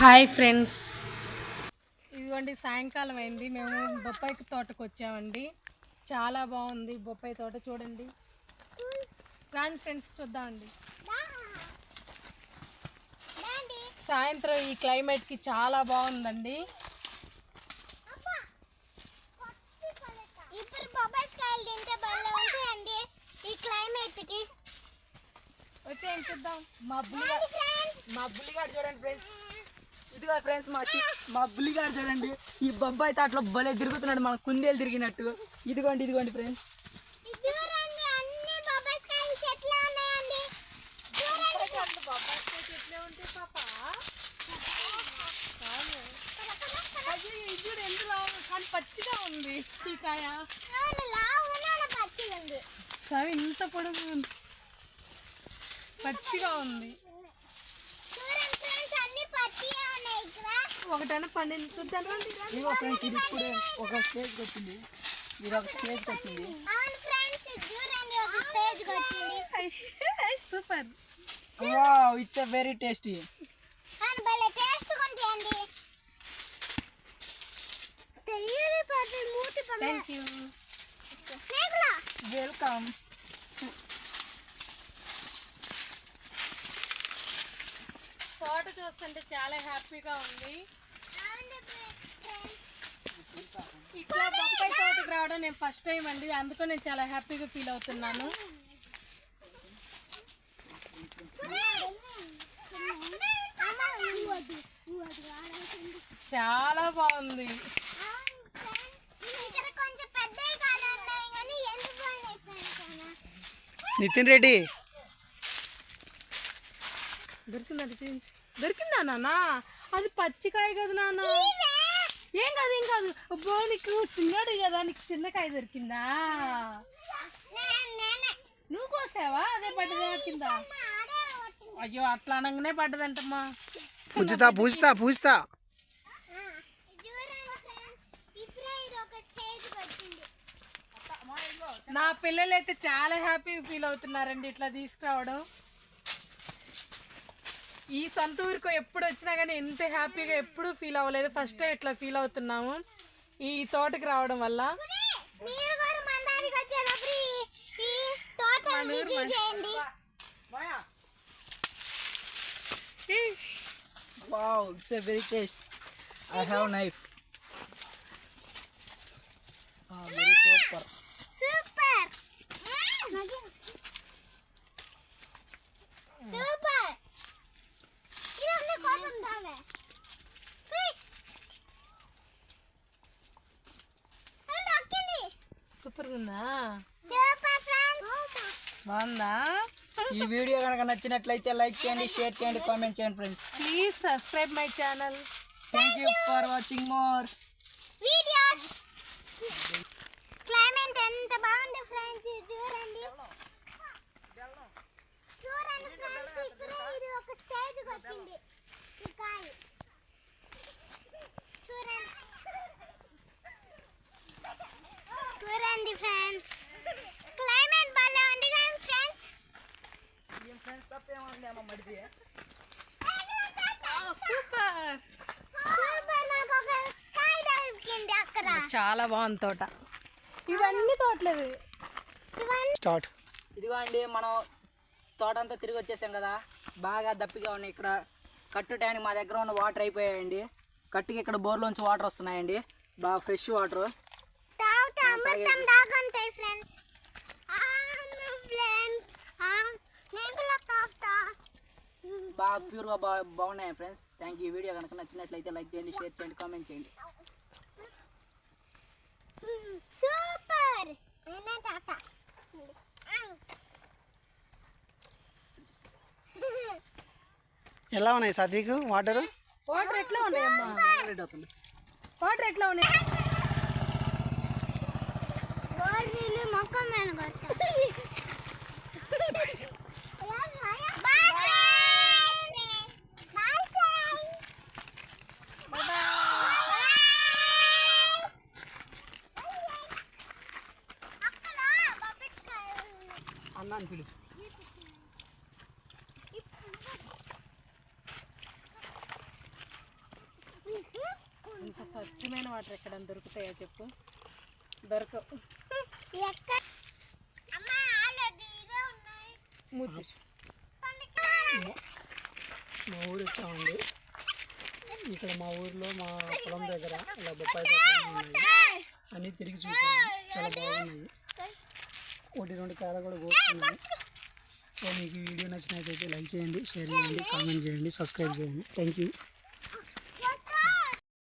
Hi friends, ఇదిగోండి సాయంకాలం అయింది. మేము బొప్పాయి తోటకు వచ్చామండి. చాలా బాగుంది బొప్పాయి తోట, చూడండి. రాండి ఫ్రెండ్స్, చూద్దామండి. సాయంత్రం ఈ క్లైమేట్కి చాలా బాగుందండి. వచ్చేయండి చూద్దాం. మా బుల్లిగాడు చూడండి ఫ్రెండ్స్. ఇదిగో ఫ్రెండ్స్ మా బుల్లిగాడు చూడండి. ఈ బొబ్బాయి తాటలో భలే తిరుగుతున్నాడు, మన కుందేలు తిరిగినట్టు. ఇదిగోండి ఫ్రెండ్స్. పచ్చిగా ఉంది ఈ కాయ. సవి ఇంత పొడుగు పచ్చిగా ఉంది. ఒకటైనా పండింది చూద్దాం. ఇదిగో ఫ్రెండ్స్, ఇది ఇప్పుడే ఒక స్టేజ్కి వచ్చింది. Super. Wow, it's very tasty. Thank you, welcome. తోట చూస్తుంటే చాలా హ్యాపీగా ఉంది. ఇట్లా బొప్పాయి తోటకు రావడం నేను ఫస్ట్ టైం అండి, అందుకని నేను చాలా హ్యాపీగా ఫీల్ అవుతున్నాను. చాలా బాగుంది. నితిన్ రెడ్డి దొరికిందా నాన్న? అది పచ్చికాయ కదా నాన్న. ఏం కాదు. అబ్బో, నీకు చిన్నది కదా, నీకు చిన్న కాయ దొరికిందా? నువ్వు కోసావా? అదే పడ్డదా కింద? అయ్యో, అట్లా అనగానే పడ్డదంటమ్మా. పూజితా నా పిల్లలు అయితే చాలా హ్యాపీగా ఫీల్ అవుతున్నారండి ఇట్లా తీసుకురావడం. ఈ సొంత ఊరికి ఎప్పుడు వచ్చినా కానీ ఎంత హ్యాపీగా ఎప్పుడు ఫీల్ అవ్వలేదు. ఫస్ట్ టైం ఇట్లా ఫీల్ అవుతున్నాము ఈ తోటకి రావడం వల్ల. Wow, it's a very taste. I have knife. Very super. సూపర్గా ఉందా? బాగుందా? ఈ వీడియో కనుక నచ్చినట్లయితే లైక్ చేయండి, షేర్ చేయండి, కామెంట్ చేయండి friends. Please subscribe my channel. Thank you for watching more videos. Climate ఎంత బాగుంది ఫ్రెండ్స్, చూడండి ఫ్రెండ్స్. ఇక్కడ ఇది ఒక స్టేజ్కి వచ్చింది ఈ కాయ. చూడండి ఫ్రెండ్స్, క్లైమేట్ బాగా ఉంది కదా ఫ్రెండ్స్. సూపర్. నాకు ఒక కాయ దొరికింది అక్కడ. చాలా బాగుంది తోట. ఇవన్నీ తోటలేదు. స్టార్ట్. ఇదిగో అండి, మనం తోట అంతా తిరిగి వచ్చేసాం కదా. బాగా దప్పిగా ఉన్నాయి. ఇక్కడ కట్టు ట్యాంక్ మా దగ్గర ఉన్న వాటర్ అయిపోయాయండి. కట్టుకి ఇక్కడ బోర్లోంచి వాటర్ వస్తున్నాయండి, బాగా ఫ్రెష్ వాటర్. బాగా ప్యూర్గా బాగున్నాయి ఫ్రెండ్స్. Thank you. వీడియో కనుక నచ్చినట్లయితే లైక్ చేయండి, షేర్ చేయండి, కామెంట్ చేయండి. సూపర్. ఎలా ఉన్నాయి సాత్విక్ వాటర్? వాటర్ ఎట్లా ఉన్నాయమ్మా? వాటర్ ఎట్లా ఉన్నాయి? మొక్క అన్నాను పిలు. స్వచ్ఛమైన వాటర్ ఎక్కడ దొరుకుతాయో చెప్పు, దొరకవు. ముద్దు మా ఊరు వచ్చామండి. ఇక్కడ మా ఊరిలో మా పొలం దగ్గర ఇలా బొప్పాయి తోటలు ఉన్నాయి. అన్నీ తిరిగి చూసాము, చాలా బాగున్నాయి. 1-2 కాయలు కూడా కోసుకున్నాయి. సో మీకు ఈ వీడియో నచ్చినట్లయితే లైక్ చేయండి, షేర్ చేయండి, కామెంట్ చేయండి, సబ్స్క్రైబ్ చేయండి. Thank you.